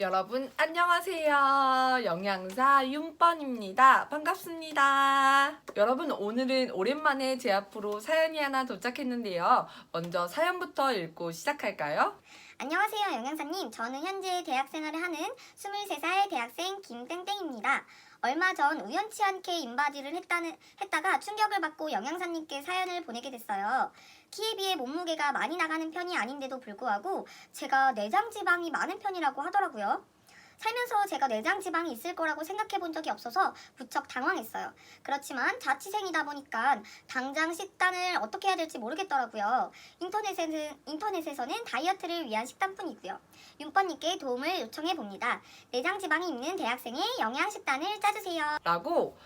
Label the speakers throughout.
Speaker 1: 여러분 안녕하세요. 영양사 윤뻔입니다. 반갑습니다. 여러분 오늘은 오랜만에 제 앞으로 사연이 하나 도착했는데요. 먼저 사연부터 읽고 시작할까요?
Speaker 2: 안녕하세요, 영양사님. 저는 현재 대학생활을 하는 23살 대학생 김땡땡입니다. 얼마 전 우연치 않게 인바디를 했다가 충격을 받고 영양사님께 사연을 보내게 됐어요. 키에 비해 몸무게가 많이 나가는 편이 아닌데도 불구하고 제가 내장 지방이 많은 편이라고 하더라고요. 살면서 제가 내장 지방이 있을 거라고 생각해 본 적이 없어서 무척 당황했어요. 그렇지만 자취생이다 보니까 당장 식단을 어떻게 해야 될지 모르겠더라고요. 인터넷에서는 다이어트를 위한 식단뿐이고요. 윤뻔님께 도움을 요청해 봅니다. 내장 지방이 있는 대학생의 영양 식단을 짜주세요.
Speaker 1: 라고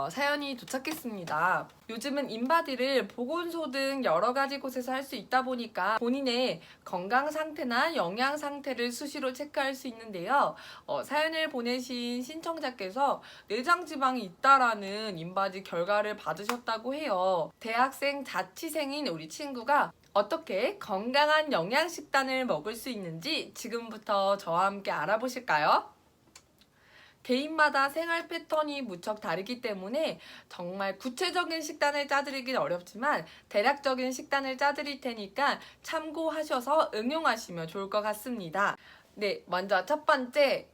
Speaker 1: 사연이 도착했습니다. 요즘은 인바디를 보건소 등 여러 가지 곳에서 할 수 있다 보니까 본인의 건강 상태나 영양 상태를 수시로 체크할 수 있는데요. 사연을 보내신 신청자께서 내장 지방이 있다라는 인바디 결과를 받으셨다고 해요. 대학생 자취생인 우리 친구가 어떻게 건강한 영양 식단을 먹을 수 있는지 지금부터 저와 함께 알아보실까요? 개인마다 생활 패턴이 무척 다르기 때문에 정말 구체적인 식단을 짜드리긴 어렵지만 대략적인 식단을 짜드릴 테니까 참고하셔서 응용하시면 좋을 것 같습니다. 네, 먼저 첫 번째.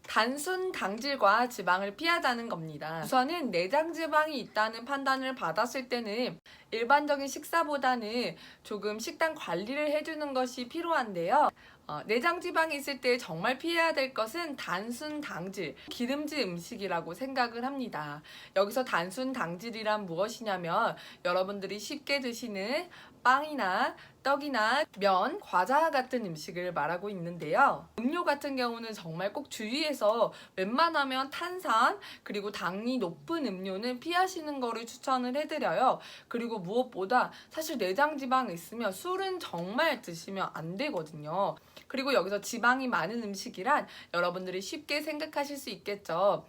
Speaker 1: 단순 당질과 지방을 피하자는 겁니다. 우선은 내장 지방이 있다는 판단을 받았을 때는 일반적인 식사보다는 조금 식단 관리를 해주는 것이 필요한데요. 내장 지방이 있을 때 정말 피해야 될 것은 단순 당질, 기름질 음식이라고 생각을 합니다. 여기서 단순 당질이란 무엇이냐면 여러분들이 쉽게 드시는 빵이나 떡이나 면, 과자 같은 음식을 말하고 있는데요. 음료 같은 경우는 정말 꼭 주의해서 웬만하면 탄산 그리고 당이 높은 음료는 피하시는 거를 추천을 해드려요. 그리고 무엇보다 사실 내장 지방이 있으면 술은 정말 드시면 안 되거든요. 그리고 여기서 지방이 많은 음식이란 여러분들이 쉽게 생각하실 수 있겠죠.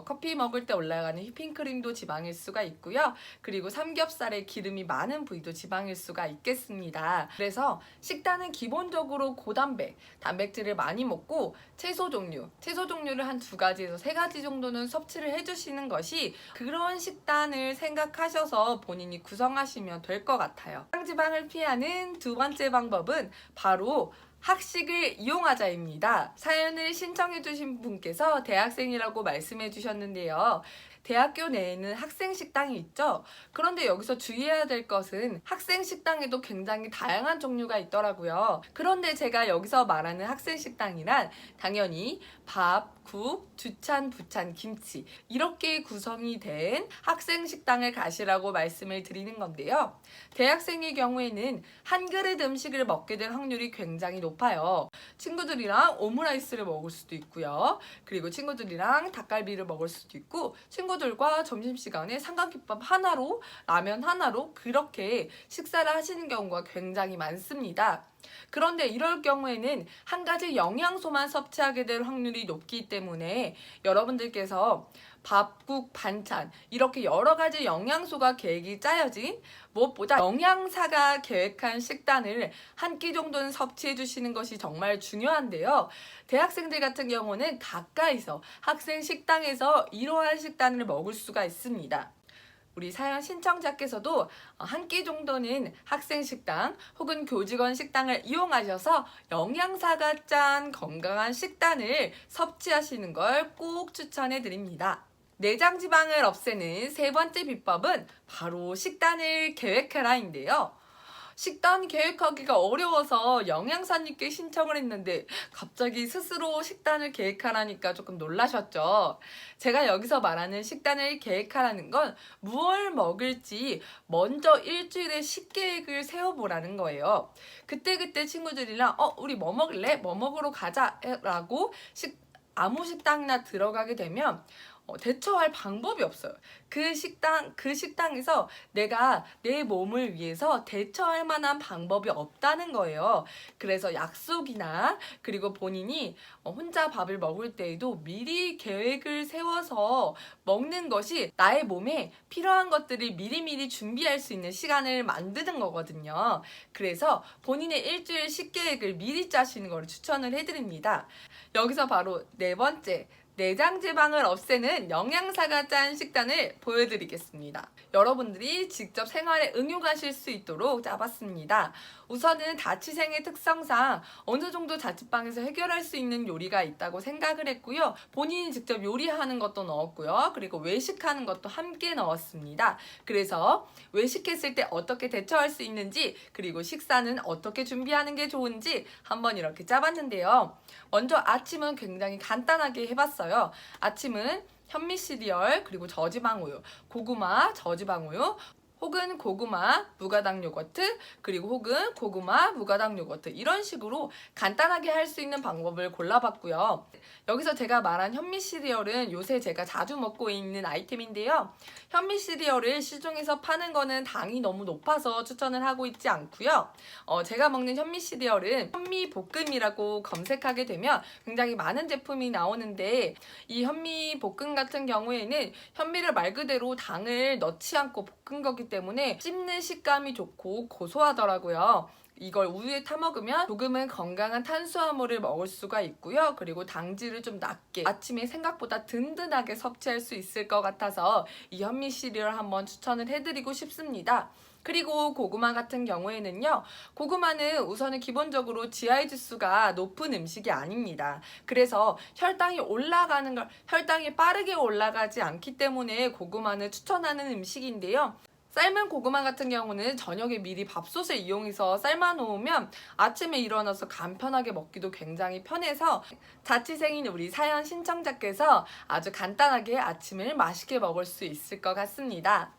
Speaker 1: 커피 먹을 때 올라가는 휘핑크림도 지방일 수가 있고요. 그리고 삼겹살에 기름이 많은 부위도 지방일 수가 있겠습니다. 그래서 식단은 기본적으로 고단백, 단백질을 많이 먹고 채소 종류를 한 2가지에서 3가지 정도는 섭취를 해주시는 것이 그런 식단을 생각하셔서 본인이 구성하시면 될 것 같아요. 지방을 피하는 두 번째 방법은 바로 학식을 이용하자입니다. 사연을 신청해주신 분께서 대학생이라고 말씀해주셨는데요. 대학교 내에는 학생 식당이 있죠. 그런데 여기서 주의해야 될 것은 학생 식당에도 굉장히 다양한 종류가 있더라고요. 그런데 제가 여기서 말하는 학생 식당이란 당연히 밥, 국, 주찬, 부찬, 김치 이렇게 구성이 된 학생 식당을 가시라고 말씀을 드리는 건데요. 대학생의 경우에는 한 그릇 음식을 먹게 될 확률이 굉장히 높아요. 친구들이랑 오므라이스를 먹을 수도 있고요. 그리고 친구들이랑 닭갈비를 먹을 수도 있고 친구들과 점심시간에 삼각김밥 하나로 라면 하나로 그렇게 식사를 하시는 경우가 굉장히 많습니다. 그런데 이럴 경우에는 한 가지 영양소만 섭취하게 될 확률이 높기 때문에 여러분들께서 밥, 국, 반찬 이렇게 여러 가지 영양소가 계획이 짜여진 무엇보다 영양사가 계획한 식단을 한 끼 정도는 섭취해 주시는 것이 정말 중요한데요. 대학생들 같은 경우는 가까이서 학생 식당에서 이러한 식단을 먹을 수가 있습니다. 우리 사연 신청자께서도 한 끼 정도는 학생 식당 혹은 교직원 식당을 이용하셔서 영양사가 짠 건강한 식단을 섭취하시는 걸 꼭 추천해 드립니다. 내장 지방을 없애는 세 번째 비법은 바로 식단을 계획하라인데요. 식단 계획하기가 어려워서 영양사님께 신청을 했는데 갑자기 스스로 식단을 계획하라니까 조금 놀라셨죠? 제가 여기서 말하는 식단을 계획하라는 건 무얼 먹을지 먼저 일주일에 식계획을 세워보라는 거예요. 그때그때 친구들이랑 우리 뭐 먹을래? 뭐 먹으러 가자 라고 아무 식당이나 들어가게 되면 대처할 방법이 없어요. 그 식당에서 내가 내 몸을 위해서 대처할 만한 방법이 없다는 거예요. 그래서 약속이나 그리고 본인이 혼자 밥을 먹을 때에도 미리 계획을 세워서 먹는 것이 나의 몸에 필요한 것들을 미리미리 준비할 수 있는 시간을 만드는 거거든요. 그래서 본인의 일주일 식계획을 미리 짜시는 걸 추천을 해드립니다. 여기서 바로 네 번째, 내장 지방을 없애는 영양사가 짠 식단을 보여드리겠습니다. 여러분들이 직접 생활에 응용하실 수 있도록 짜봤습니다. 우선은 자취생의 특성상 어느 정도 자취방에서 해결할 수 있는 요리가 있다고 생각을 했고요. 본인이 직접 요리하는 것도 넣었고요. 그리고 외식하는 것도 함께 넣었습니다. 그래서 외식했을 때 어떻게 대처할 수 있는지, 그리고 식사는 어떻게 준비하는 게 좋은지 한번 이렇게 짜봤는데요. 먼저 아침은 굉장히 간단하게 해봤어요. 아침은 현미 시리얼, 그리고 저지방 우유, 고구마, 저지방 우유, 혹은 고구마, 무가당 요거트, 그리고 혹은 고구마, 무가당 요거트, 이런 식으로 간단하게 할 수 있는 방법을 골라봤고요. 여기서 제가 말한 현미 시리얼은 요새 제가 자주 먹고 있는 아이템인데요. 현미 시리얼을 시중에서 파는 거는 당이 너무 높아서 추천을 하고 있지 않고요. 제가 먹는 현미 시리얼은 현미 볶음이라고 검색하게 되면 굉장히 많은 제품이 나오는데, 이 현미 볶음 같은 경우에는 현미를 말 그대로 당을 넣지 않고 볶은 거기 때문에 씹는 식감이 좋고 고소하더라고요. 이걸 우유에 타 먹으면 조금은 건강한 탄수화물을 먹을 수가 있고요. 그리고 당질을 좀 낮게 아침에 생각보다 든든하게 섭취할 수 있을 것 같아서 이 현미 시리얼 한번 추천을 해드리고 싶습니다. 그리고 고구마 같은 경우에는요, 고구마는 우선은 기본적으로 GI 지수가 높은 음식이 아닙니다. 그래서 혈당이 빠르게 올라가지 않기 때문에 고구마는 추천하는 음식인데요. 삶은 고구마 같은 경우는 저녁에 미리 밥솥을 이용해서 삶아 놓으면 아침에 일어나서 간편하게 먹기도 굉장히 편해서 자취생인 우리 사연 신청자께서 아주 간단하게 아침을 맛있게 먹을 수 있을 것 같습니다.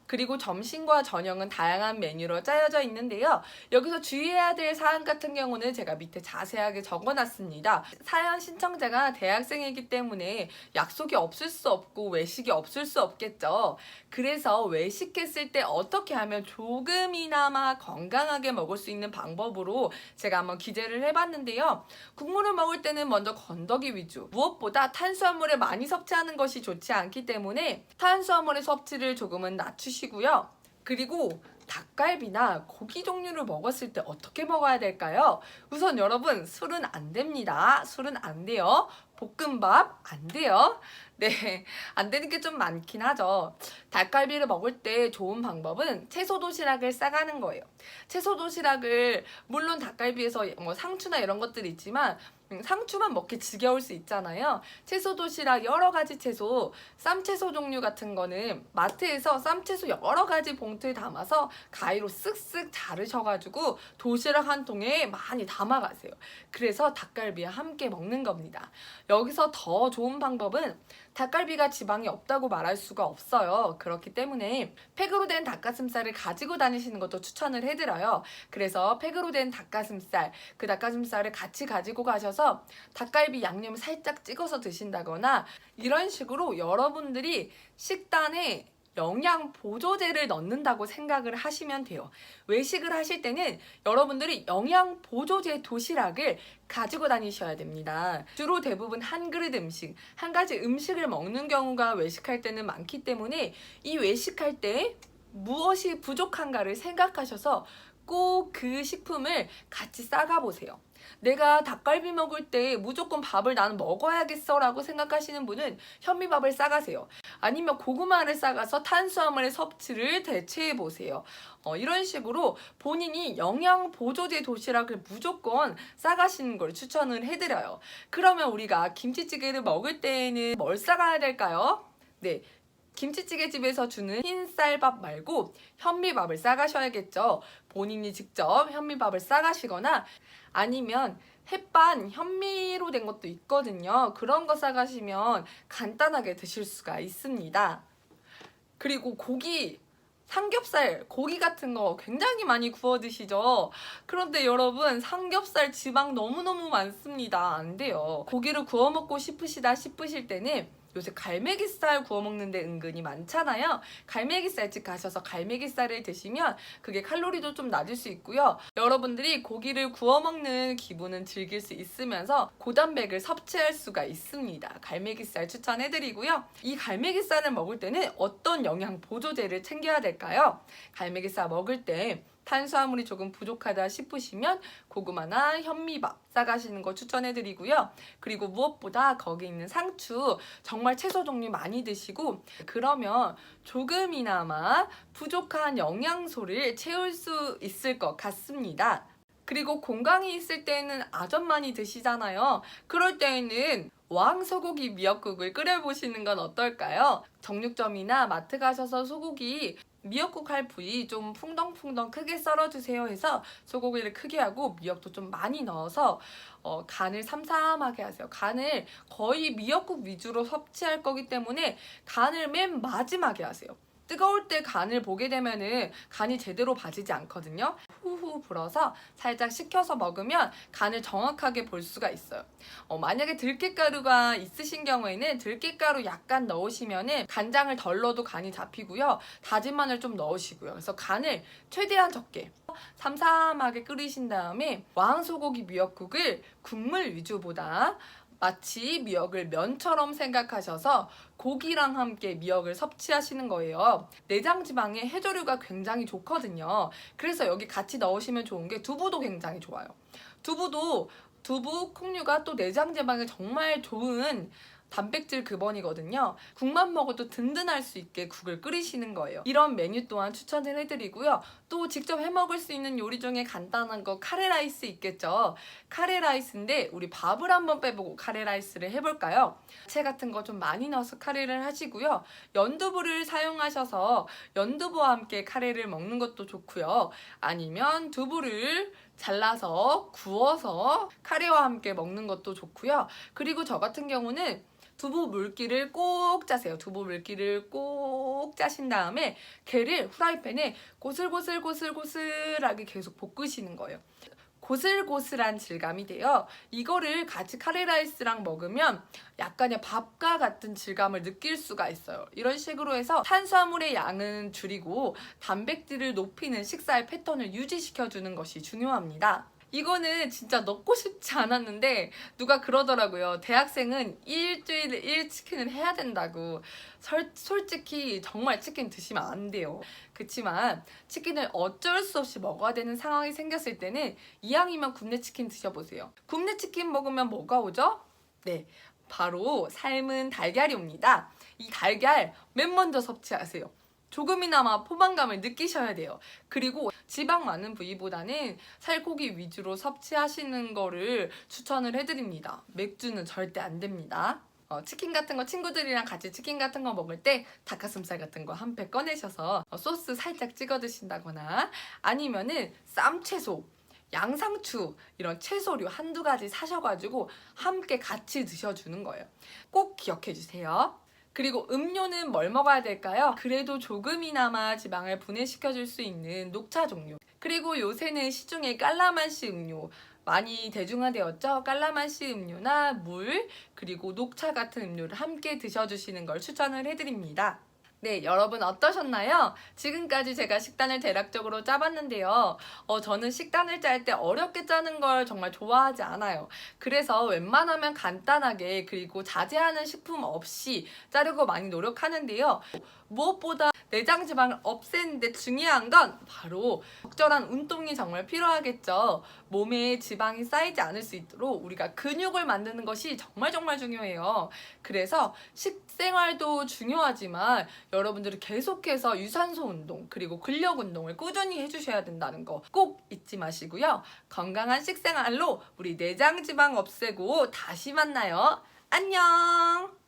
Speaker 1: 그리고 점심과 저녁은 다양한 메뉴로 짜여져 있는데요. 여기서 주의해야 될 사항 같은 경우는 제가 밑에 자세하게 적어놨습니다. 사연 신청자가 대학생이기 때문에 약속이 없을 수 없고 외식이 없을 수 없겠죠. 그래서 외식했을 때 어떻게 하면 조금이나마 건강하게 먹을 수 있는 방법으로 제가 한번 기재를 해봤는데요. 국물을 먹을 때는 먼저 건더기 위주, 무엇보다 탄수화물을 많이 섭취하는 것이 좋지 않기 때문에 탄수화물의 섭취를 조금은 낮추시고요. 그리고 닭갈비나 고기 종류를 먹었을 때 어떻게 먹어야 될까요? 우선 여러분, 술은 안 됩니다. 술은 안 돼요. 볶음밥 안 돼요. 네, 안 되는 게 좀 많긴 하죠. 닭갈비를 먹을 때 좋은 방법은 채소 도시락을 싸가는 거예요. 채소 도시락을, 물론 닭갈비에서 뭐 상추나 이런 것들이 있지만 상추만 먹기 지겨울 수 있잖아요. 채소 도시락 여러 가지 채소, 쌈채소 종류 같은 거는 마트에서 쌈채소 여러 가지 봉투에 담아서 가위로 쓱쓱 자르셔가지고 도시락 한 통에 많이 담아가세요. 그래서 닭갈비와 함께 먹는 겁니다. 여기서 더 좋은 방법은, 닭갈비가 지방이 없다고 말할 수가 없어요. 그렇기 때문에 팩으로 된 닭가슴살을 가지고 다니시는 것도 추천을 해드려요. 그래서 팩으로 된 닭가슴살, 그 닭가슴살을 같이 가지고 가셔서 닭갈비 양념 살짝 찍어서 드신다거나, 이런 식으로 여러분들이 식단에 영양 보조제를 넣는다고 생각을 하시면 돼요. 외식을 하실 때는 여러분들이 영양 보조제 도시락을 가지고 다니셔야 됩니다. 주로 대부분 한 그릇 음식, 한 가지 음식을 먹는 경우가 외식할 때는 많기 때문에 이 외식할 때 무엇이 부족한가를 생각하셔서 꼭 그 식품을 같이 싸가 보세요. 내가 닭갈비 먹을 때 무조건 밥을 나는 먹어야겠어 라고 생각하시는 분은 현미밥을 싸가세요. 아니면 고구마를 싸가서 탄수화물의 섭취를 대체해 보세요. 이런 식으로 본인이 영양 보조제 도시락을 무조건 싸가시는 걸 추천을 해드려요. 그러면 우리가 김치찌개를 먹을 때에는 뭘 싸가야 될까요? 네, 김치찌개 집에서 주는 흰쌀밥 말고 현미밥을 싸가셔야겠죠. 본인이 직접 현미밥을 싸가시거나, 아니면 햇반 현미로 된 것도 있거든요. 그런 거 싸가시면 간단하게 드실 수가 있습니다. 그리고 고기, 삼겹살, 고기 같은 거 굉장히 많이 구워 드시죠? 그런데 여러분, 삼겹살 지방 너무너무 많습니다. 안 돼요. 고기를 구워 먹고 싶으실 때는 요새 갈매기살 구워 먹는데 은근히 많잖아요. 갈매기살집 가셔서 갈매기살을 드시면 그게 칼로리도 좀 낮을 수 있고요. 여러분들이 고기를 구워 먹는 기분은 즐길 수 있으면서 고단백을 섭취할 수가 있습니다. 갈매기살 추천해드리고요. 이 갈매기살을 먹을 때는 어떤 영양 보조제를 챙겨야 될까요? 갈매기살 먹을 때 탄수화물이 조금 부족하다 싶으시면 고구마나 현미밥 싸가시는 거 추천해드리고요. 그리고 무엇보다 거기 있는 상추 정말 채소 종류 많이 드시고 그러면 조금이나마 부족한 영양소를 채울 수 있을 것 같습니다. 그리고 건강이 있을 때는 아점 많이 드시잖아요. 그럴 때에는 왕소고기 미역국을 끓여보시는 건 어떨까요? 정육점이나 마트 가셔서 소고기 미역국 할 부위 좀 풍덩풍덩 크게 썰어주세요 해서 소고기를 크게 하고 미역도 좀 많이 넣어서 간을 삼삼하게 하세요. 간을 거의 미역국 위주로 섭취할 거기 때문에 간을 맨 마지막에 하세요. 뜨거울 때 간을 보게 되면은 간이 제대로 봐지지 않거든요. 후후 불어서 살짝 식혀서 먹으면 간을 정확하게 볼 수가 있어요. 만약에 들깨가루가 있으신 경우에는 들깨가루 약간 넣으시면은 간장을 덜 넣어도 간이 잡히고요. 다진 마늘 좀 넣으시고요. 그래서 간을 최대한 적게 삼삼하게 끓이신 다음에 왕소고기 미역국을 국물 위주보다 마치 미역을 면처럼 생각하셔서 고기랑 함께 미역을 섭취하시는 거예요. 내장 지방에 해조류가 굉장히 좋거든요. 그래서 여기 같이 넣으시면 좋은 게 두부도 굉장히 좋아요. 두부, 콩류가 또 내장 지방에 정말 좋은 단백질 근원이거든요. 국만 먹어도 든든할 수 있게 국을 끓이시는 거예요. 이런 메뉴 또한 추천을 해드리고요. 또 직접 해먹을 수 있는 요리 중에 간단한 거 카레라이스 있겠죠. 카레라이스인데 우리 밥을 한번 빼보고 카레라이스를 해볼까요? 야채 같은 거 좀 많이 넣어서 카레를 하시고요. 연두부를 사용하셔서 연두부와 함께 카레를 먹는 것도 좋고요. 아니면 두부를 잘라서 구워서 카레와 함께 먹는 것도 좋고요. 그리고 저 같은 경우는 두부 물기를 꼭 짜세요. 두부 물기를 꼭 짜신 다음에 게를 후라이팬에 고슬고슬하게 계속 볶으시는 거예요. 고슬고슬한 질감이 돼요. 이거를 같이 카레라이스랑 먹으면 약간의 밥과 같은 질감을 느낄 수가 있어요. 이런 식으로 해서 탄수화물의 양은 줄이고 단백질을 높이는 식사의 패턴을 유지시켜주는 것이 중요합니다. 이거는 진짜 넣고 싶지 않았는데 누가 그러더라고요. 대학생은 일주일에 1치킨을 해야 된다고. 솔직히 정말 치킨 드시면 안 돼요. 그치만 치킨을 어쩔 수 없이 먹어야 되는 상황이 생겼을 때는 이왕이면 굽네 치킨 드셔보세요. 굽네 치킨 먹으면 뭐가 오죠? 네, 바로 삶은 달걀이 옵니다. 이 달걀 맨 먼저 섭취하세요. 조금이나마 포만감을 느끼셔야 돼요. 그리고 지방 많은 부위보다는 살코기 위주로 섭취하시는 거를 추천을 해드립니다. 맥주는 절대 안 됩니다. 치킨 같은 거 친구들이랑 같이 치킨 같은 거 먹을 때 닭가슴살 같은 거 한 팩 꺼내셔서 소스 살짝 찍어 드신다거나 아니면은 쌈채소, 양상추 이런 채소류 한두 가지 사셔가지고 함께 같이 드셔주는 거예요. 꼭 기억해 주세요. 그리고 음료는 뭘 먹어야 될까요? 그래도 조금이나마 지방을 분해시켜줄 수 있는 녹차 종류. 그리고 요새는 시중에 깔라만시 음료 많이 대중화되었죠? 깔라만시 음료나 물, 그리고 녹차 같은 음료를 함께 드셔주시는 걸 추천을 해드립니다. 네, 여러분 어떠셨나요? 지금까지 제가 식단을 대략적으로 짜봤는데요. 저는 식단을 짤 때 어렵게 짜는 걸 정말 좋아하지 않아요. 그래서 웬만하면 간단하게 그리고 자제하는 식품 없이 짜려고 많이 노력하는데요. 무엇보다 내장 지방을 없애는데 중요한 건 바로 적절한 운동이 정말 필요하겠죠. 몸에 지방이 쌓이지 않을 수 있도록 우리가 근육을 만드는 것이 정말 중요해요. 그래서 식생활도 중요하지만 여러분들이 계속해서 유산소 운동 그리고 근력 운동을 꾸준히 해주셔야 된다는 거 꼭 잊지 마시고요. 건강한 식생활로 우리 내장 지방 없애고 다시 만나요. 안녕!